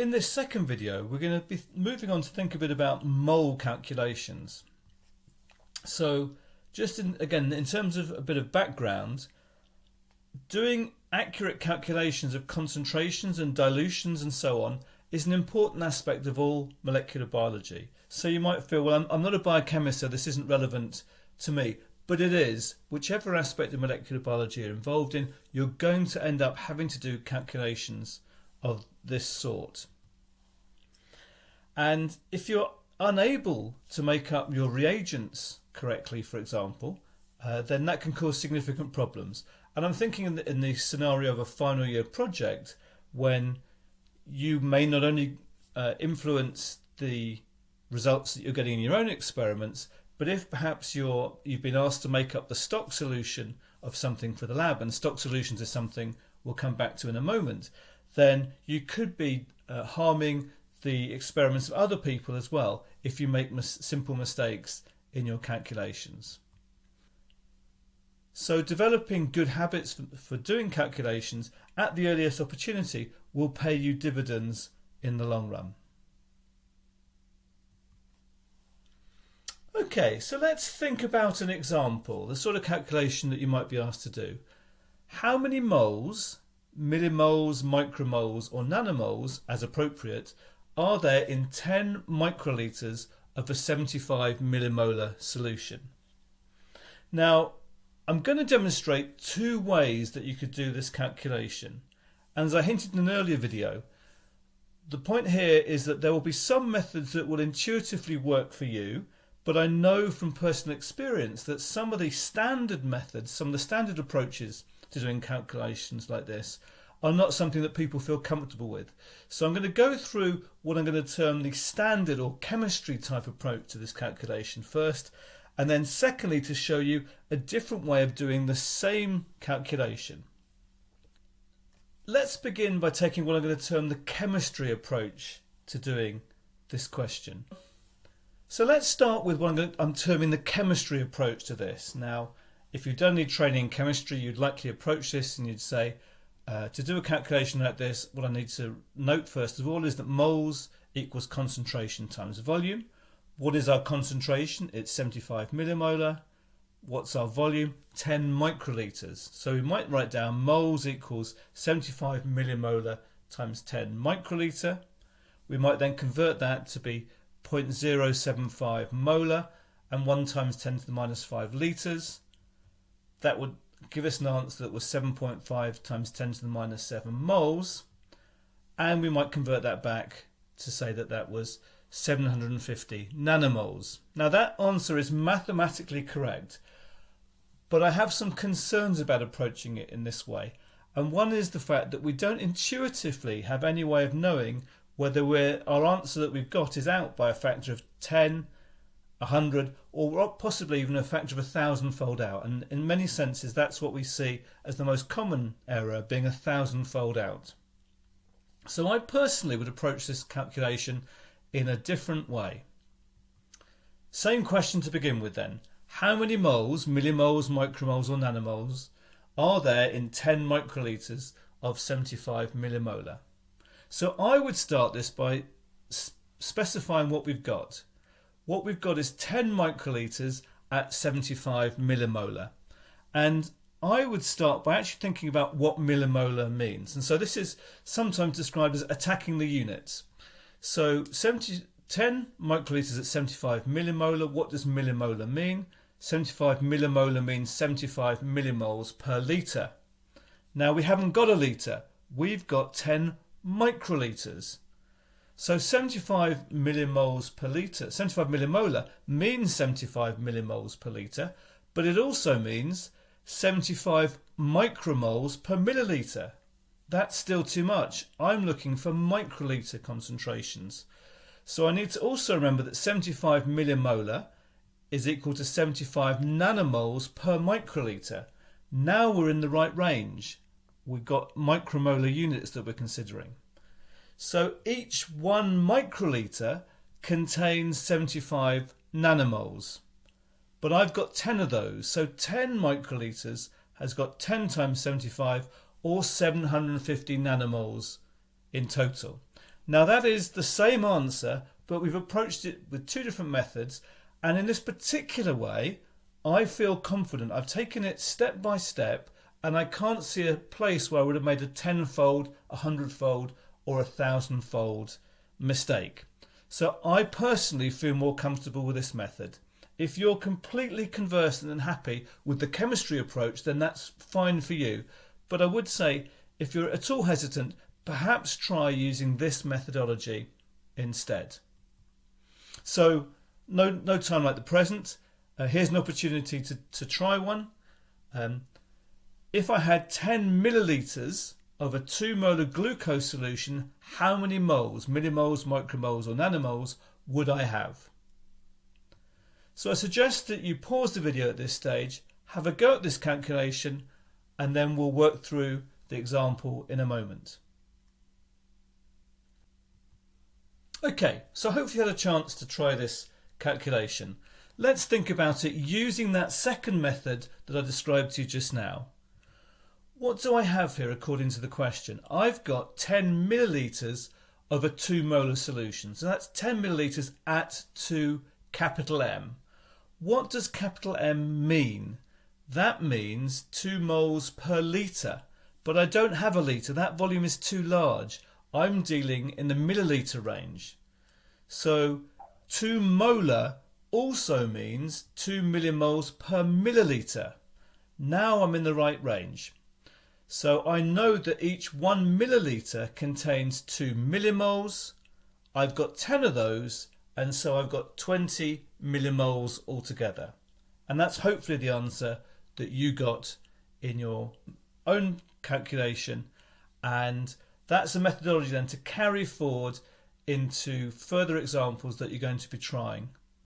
In this second video, we're going to be moving on to think a bit about mole calculations. So just again, in terms of a bit of background, doing accurate calculations of concentrations and dilutions and so on is an important aspect of all molecular biology. So you might feel, well, I'm not a biochemist, so this isn't relevant to me. But it is. Whichever aspect of molecular biology you're involved in, you're going to end up having to do calculations of this sort. And if you're unable to make up your reagents correctly, for example, then that can cause significant problems. And I'm thinking in the scenario of a final year project, when you may not only influence the results that you're getting in your own experiments, but if perhaps you've been asked to make up the stock solution of something for the lab, and stock solutions is something we'll come back to in a moment, then you could be harming the experiments of other people as well if you make simple mistakes in your calculations. So developing good habits for doing calculations at the earliest opportunity will pay you dividends in the long run. Okay, so let's think about an example, the sort of calculation that you might be asked to do. How many moles, millimoles, micromoles or nanomoles, as appropriate, are there in 10 microliters of a 75 millimolar solution? Now, I'm going to demonstrate two ways that you could do this calculation. And as I hinted in an earlier video, the point here is that there will be some methods that will intuitively work for you, but I know from personal experience that some of the standard methods, some of the standard approaches to doing calculations like this are not something that people feel comfortable with. So I'm going to go through what I'm going to term the standard or chemistry type approach to this calculation first, and then secondly to show you a different way of doing the same calculation. Let's begin by taking what I'm going to term the chemistry approach to doing this question. So let's start with what I'm terming the chemistry approach to this. Now, if you've done any training in chemistry, you'd likely approach this and you'd say, to do a calculation like this, what I need to note first of all is that moles equals concentration times volume. What is our concentration? It's 75 millimolar. What's our volume? 10 microliters. So we might write down moles equals 75 millimolar times 10 microliter. We might then convert that to be 0.075 molar and 1 times 10 to the minus 5 litres. That would give us an answer that was 7.5 times 10 to the minus 7 moles, and we might convert that back to say that that was 750 nanomoles. Now that answer is mathematically correct, but I have some concerns about approaching it in this way, and one is the fact that we don't intuitively have any way of knowing whether our answer that we've got is out by a factor of 10, 100 or possibly even a factor of 1,000-fold out, and in many senses that's what we see as the most common error, being 1,000-fold out. So I personally would approach this calculation in a different way. Same question to begin with then. How many moles, millimoles, micromoles or nanomoles are there in 10 microliters of 75 millimolar? So I would start this by specifying what we've got. What we've got is 10 microliters at 75 millimolar. And I would start by actually thinking about what millimolar means. And so this is sometimes described as attacking the units. So 10 microliters at 75 millimolar, what does millimolar mean? 75 millimolar means 75 millimoles per litre. Now we haven't got a litre, we've got 10 microliters. So 75 millimoles per litre, 75 millimolar means 75 millimoles per litre, but it also means 75 micromoles per milliliter. That's still too much. I'm looking for microliter concentrations. So I need to also remember that 75 millimolar is equal to 75 nanomoles per microliter. Now we're in the right range. We've got micromolar units that we're considering. So each 1 microliter contains 75 nanomoles. But I've got 10 of those, so 10 microliters has got 10 times 75 or 750 nanomoles in total. Now that is the same answer, but we've approached it with two different methods, and in this particular way I feel confident. I've taken it step by step, and I can't see a place where I would have made a 10-fold, 100-fold or 1,000-fold mistake. So I personally feel more comfortable with this method. If you're completely conversant and happy with the chemistry approach, then that's fine for you. But I would say if you're at all hesitant, perhaps try using this methodology instead. So no time like the present. Here's an opportunity to try one. If I had 10 millilitres of a 2 molar glucose solution, how many moles, millimoles, micromoles or nanomoles, would I have? So I suggest that you pause the video at this stage, have a go at this calculation, and then we'll work through the example in a moment. Okay, so hopefully you had a chance to try this calculation. Let's think about it using that second method that I described to you just now. What do I have here according to the question? I've got 10 millilitres of a 2 molar solution. So that's 10 millilitres at 2 capital M. What does capital M mean? That means 2 moles per litre. But I don't have a litre. That volume is too large. I'm dealing in the millilitre range. So 2 molar also means 2 millimoles per millilitre. Now I'm in the right range. So I know that each 1 millilitre contains 2 millimoles. I've got 10 of those, and so I've got 20 millimoles altogether. And that's hopefully the answer that you got in your own calculation, and that's a methodology then to carry forward into further examples that you're going to be trying.